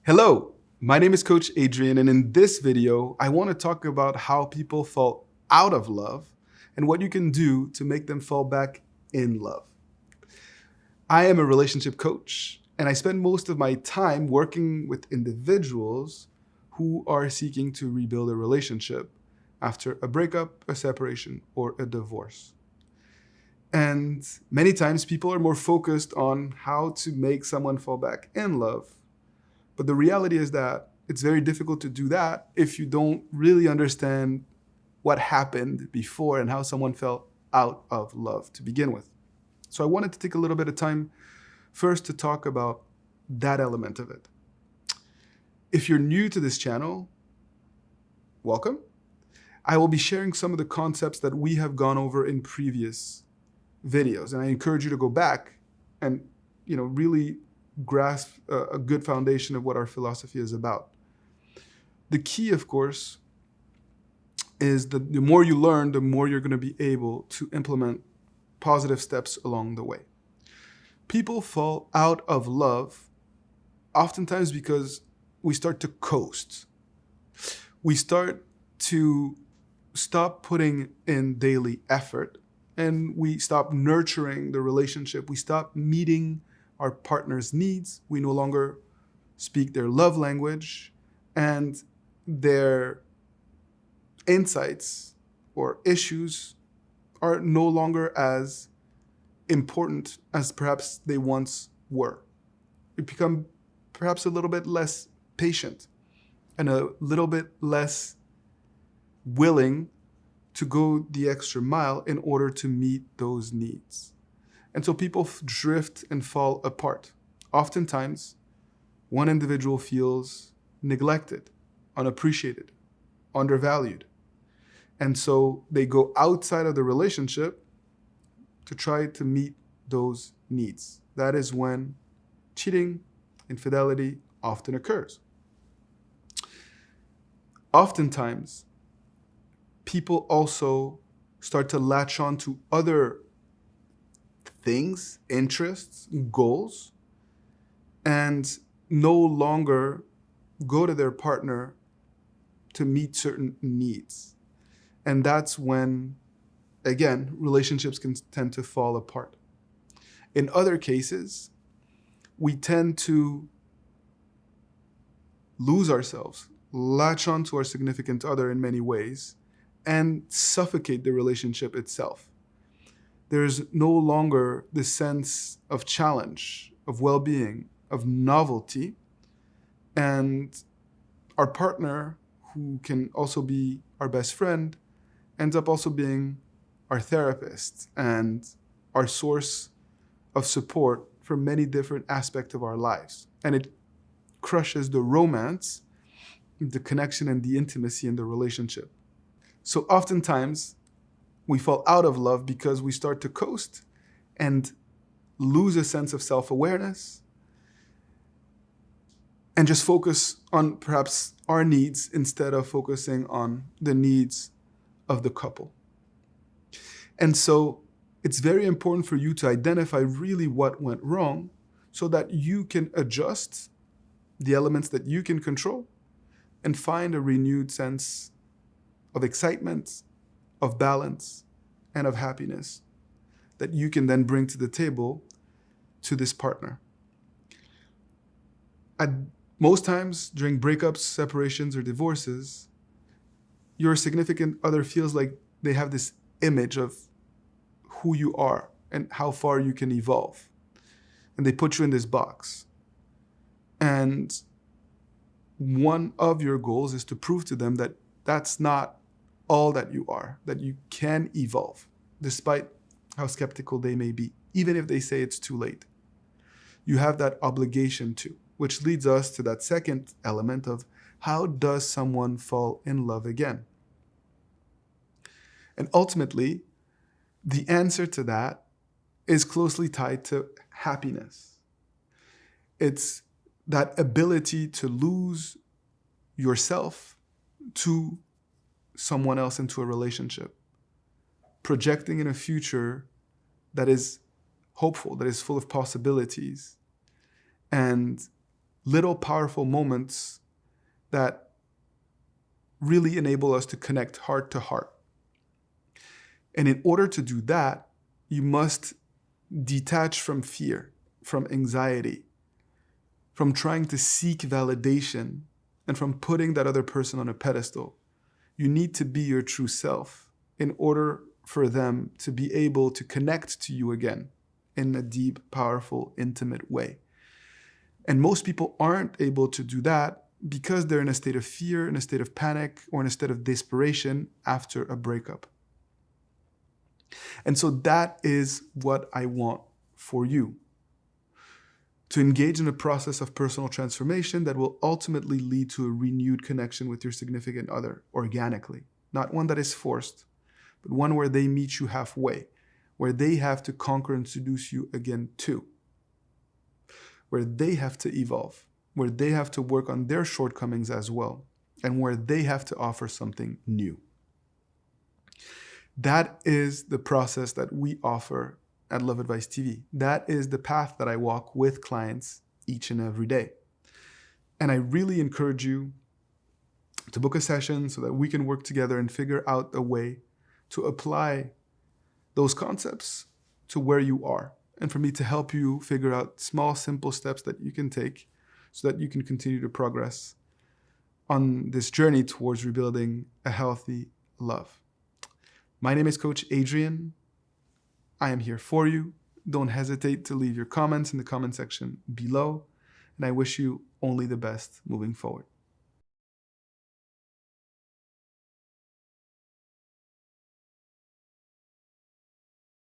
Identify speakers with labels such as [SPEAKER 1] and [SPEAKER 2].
[SPEAKER 1] Hello, my name is Coach Adrian, and in this video, I want to talk about how people fall out of love and what you can do to make them fall back in love. I am a relationship coach, and I spend most of my time working with individuals who are seeking to rebuild a relationship after a breakup, a separation, or a divorce. And many times people are more focused on how to make someone fall back in love. But the reality is that it's very difficult to do that if you don't really understand what happened before and how someone fell out of love to begin with. So I wanted to take a little bit of time first to talk about that element of it. If you're new to this channel, welcome. I will be sharing some of the concepts that we have gone over in previous videos, and I encourage you to go back and really grasp a good foundation of what our philosophy is about. The key, of course, is that the more you learn, the more you're going to be able to implement positive steps along the way. People fall out of love oftentimes because we start to coast. We start to stop putting in daily effort, and we stop nurturing the relationship. We stop meeting our partner's needs. We no longer speak their love language, and their insights or issues are no longer as important as perhaps they once were. We become perhaps a little bit less patient and a little bit less willing to go the extra mile in order to meet those needs. And so people drift and fall apart. Oftentimes, one individual feels neglected, unappreciated, undervalued. And so they go outside of the relationship to try to meet those needs. That is when cheating, infidelity often occurs. Oftentimes, people also start to latch on to other things, interests, goals, and no longer go to their partner to meet certain needs. And that's when, again, relationships can tend to fall apart. In other cases, we tend to lose ourselves, latch on to our significant other in many ways, and suffocate the relationship itself. There's no longer the sense of challenge, of well-being, of novelty, and our partner, who can also be our best friend, ends up also being our therapist and our source of support for many different aspects of our lives. And it crushes the romance, the connection, and the intimacy in the relationship. So oftentimes, we fall out of love because we start to coast and lose a sense of self-awareness and just focus on perhaps our needs instead of focusing on the needs of the couple. And so it's very important for you to identify really what went wrong so that you can adjust the elements that you can control and find a renewed sense of excitement, of balance, and of happiness that you can then bring to the table to this partner. At most times during breakups, separations, or divorces, your significant other feels like they have this image of who you are and how far you can evolve. And they put you in this box. And one of your goals is to prove to them that that's not all that you are, that you can evolve, despite how skeptical they may be, even if they say it's too late. You have that obligation to, which leads us to that second element of how does someone fall in love again? And ultimately, the answer to that is closely tied to happiness. It's that ability to lose yourself to someone else into a relationship, projecting in a future that is hopeful, that is full of possibilities, and little powerful moments that really enable us to connect heart to heart. And in order to do that, you must detach from fear, from anxiety, from trying to seek validation, and from putting that other person on a pedestal. You need to be your true self in order for them to be able to connect to you again in a deep, powerful, intimate way. And most people aren't able to do that because they're in a state of fear, in a state of panic, or in a state of desperation after a breakup. And so that is what I want for you. To engage in a process of personal transformation that will ultimately lead to a renewed connection with your significant other organically. Not one that is forced, but one where they meet you halfway, where they have to conquer and seduce you again too. Where they have to evolve, where they have to work on their shortcomings as well, and where they have to offer something new. That is the process that we offer at Love Advice TV. That is the path that I walk with clients each and every day. And I really encourage you to book a session so that we can work together and figure out a way to apply those concepts to where you are, and for me to help you figure out small, simple steps that you can take so that you can continue to progress on this journey towards rebuilding a healthy love. My name is Coach Adrian. I am here for you. Don't hesitate to leave your comments in the comment section below, and I wish you only the best moving forward.